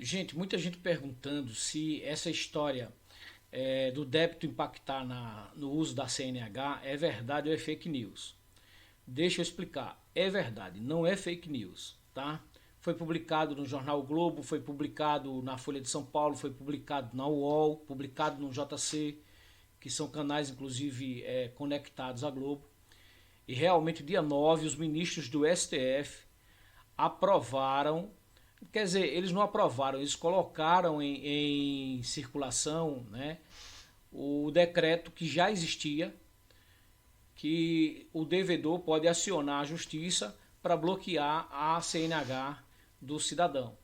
Gente, muita gente perguntando se essa história do débito impactar no uso da CNH é verdade ou é fake news. Deixa eu explicar. É verdade, não é fake news, tá? Foi publicado no jornal o Globo, foi publicado na Folha de São Paulo, foi publicado na UOL, publicado no JC, que são canais inclusive conectados à Globo. E realmente, dia 9 os ministros do STF aprovaram. Quer dizer, eles não aprovaram, eles colocaram em circulação, né, o decreto que já existia, que o devedor pode acionar a justiça para bloquear a CNH do cidadão.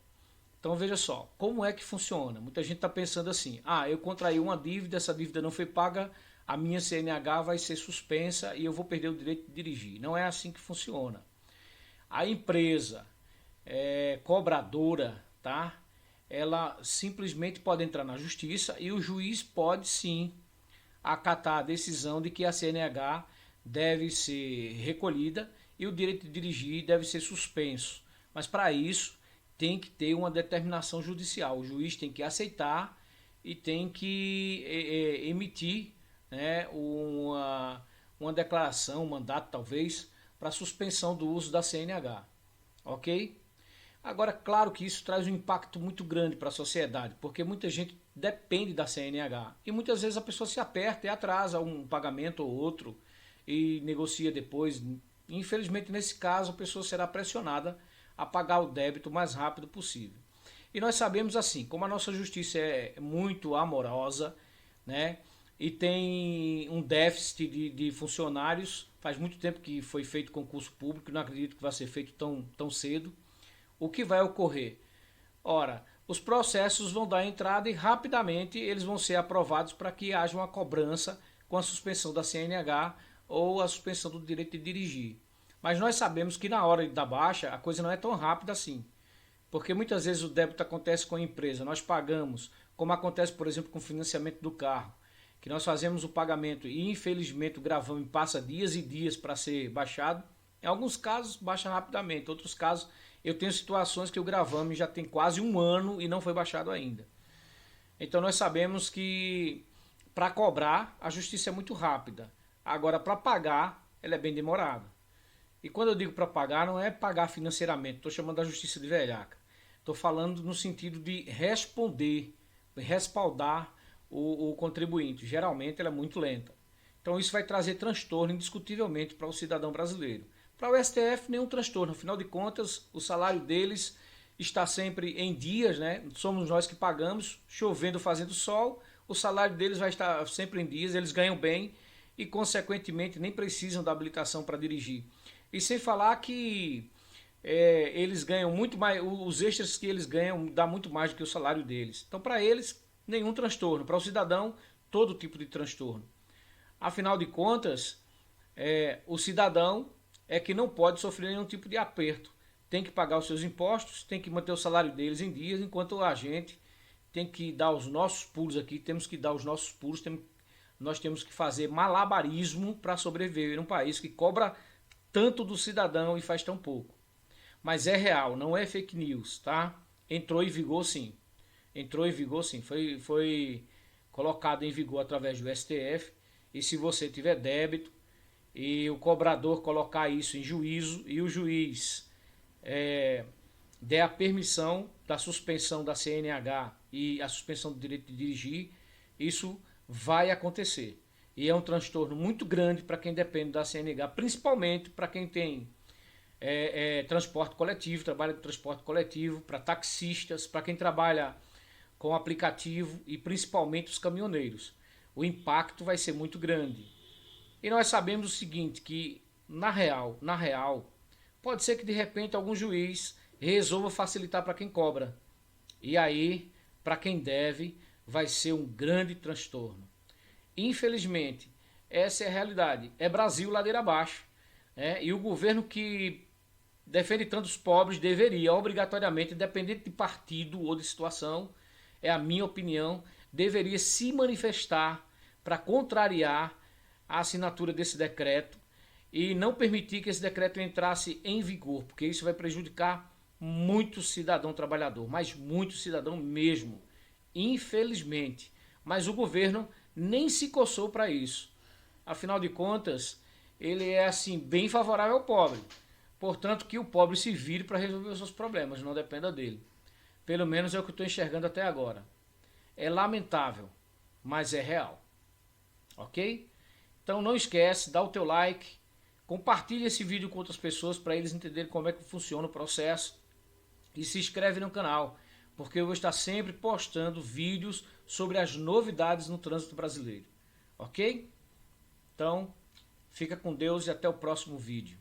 Então veja só, como é que funciona? Muita gente está pensando assim, eu contraí uma dívida, essa dívida não foi paga, a minha CNH vai ser suspensa e eu vou perder o direito de dirigir. Não é assim que funciona. A empresa cobradora, tá? Ela simplesmente pode entrar na justiça e o juiz pode sim acatar a decisão de que a CNH deve ser recolhida e o direito de dirigir deve ser suspenso. Mas para isso tem que ter uma determinação judicial. O juiz tem que aceitar e tem que emitir, né, uma declaração, um mandato talvez, para suspensão do uso da CNH. Ok? Agora, claro que isso traz um impacto muito grande para a sociedade, porque muita gente depende da CNH e muitas vezes a pessoa se aperta e atrasa um pagamento ou outro e negocia depois. Infelizmente, nesse caso, a pessoa será pressionada a pagar o débito o mais rápido possível. E nós sabemos assim, como a nossa justiça é muito amorosa, né? E tem um déficit de funcionários, faz muito tempo que foi feito concurso público, não acredito que vai ser feito tão cedo. O que vai ocorrer? Ora, os processos vão dar entrada e rapidamente eles vão ser aprovados para que haja uma cobrança com a suspensão da CNH ou a suspensão do direito de dirigir. Mas nós sabemos que na hora da baixa a coisa não é tão rápida assim. Porque muitas vezes o débito acontece com a empresa, nós pagamos, como acontece, por exemplo, com o financiamento do carro, que nós fazemos o pagamento e infelizmente o gravame passa dias e dias para ser baixado. Em alguns casos baixa rapidamente, em outros casos eu tenho situações que o gravame já tem quase um ano e não foi baixado ainda. Então nós sabemos que para cobrar a justiça é muito rápida. Agora para pagar ela é bem demorada. E quando eu digo para pagar, não é pagar financeiramente, estou chamando da justiça de velhaca. Estou falando no sentido de responder, respaldar o contribuinte. Geralmente ela é muito lenta. Então isso vai trazer transtorno indiscutivelmente para o cidadão brasileiro. Para o STF, nenhum transtorno. Afinal de contas, o salário deles está sempre em dias, né? Somos nós que pagamos, chovendo, fazendo sol, o salário deles vai estar sempre em dias, eles ganham bem e, consequentemente, nem precisam da habilitação para dirigir. E sem falar que eles ganham muito mais, os extras que eles ganham dá muito mais do que o salário deles. Então, para eles, nenhum transtorno. Para o cidadão, todo tipo de transtorno. Afinal de contas, o cidadão é que não pode sofrer nenhum tipo de aperto. Tem que pagar os seus impostos, tem que manter o salário deles em dias, enquanto a gente tem que dar os nossos pulos aqui, temos que dar os nossos pulos, nós temos que fazer malabarismo para sobreviver num país que cobra tanto do cidadão e faz tão pouco. Mas é real, não é fake news, tá? Entrou em vigor sim. Entrou em vigor sim. Foi colocado em vigor através do STF. E se você tiver débito e o cobrador colocar isso em juízo e o juiz der a permissão da suspensão da CNH e a suspensão do direito de dirigir, isso vai acontecer. E é um transtorno muito grande para quem depende da CNH, principalmente para quem tem transporte coletivo, trabalha com transporte coletivo, para taxistas, para quem trabalha com aplicativo e principalmente os caminhoneiros. O impacto vai ser muito grande. E nós sabemos o seguinte, que na real, pode ser que de repente algum juiz resolva facilitar para quem cobra. E aí, para quem deve, vai ser um grande transtorno. Infelizmente, essa é a realidade. É Brasil ladeira abaixo. E o governo que defende tanto os pobres deveria, obrigatoriamente, independente de partido ou de situação, é a minha opinião, deveria se manifestar para contrariar a assinatura desse decreto e não permitir que esse decreto entrasse em vigor, porque isso vai prejudicar muito cidadão trabalhador, mas muito cidadão mesmo, infelizmente. Mas o governo nem se coçou para isso. Afinal de contas, ele é assim bem favorável ao pobre. Portanto, que o pobre se vire para resolver os seus problemas, não dependa dele. Pelo menos é o que eu estou enxergando até agora. É lamentável, mas é real. Ok? Então não esquece, dá o teu like, compartilha esse vídeo com outras pessoas para eles entenderem como é que funciona o processo e se inscreve no canal, porque eu vou estar sempre postando vídeos sobre as novidades no trânsito brasileiro. Ok? Então, fica com Deus e até o próximo vídeo.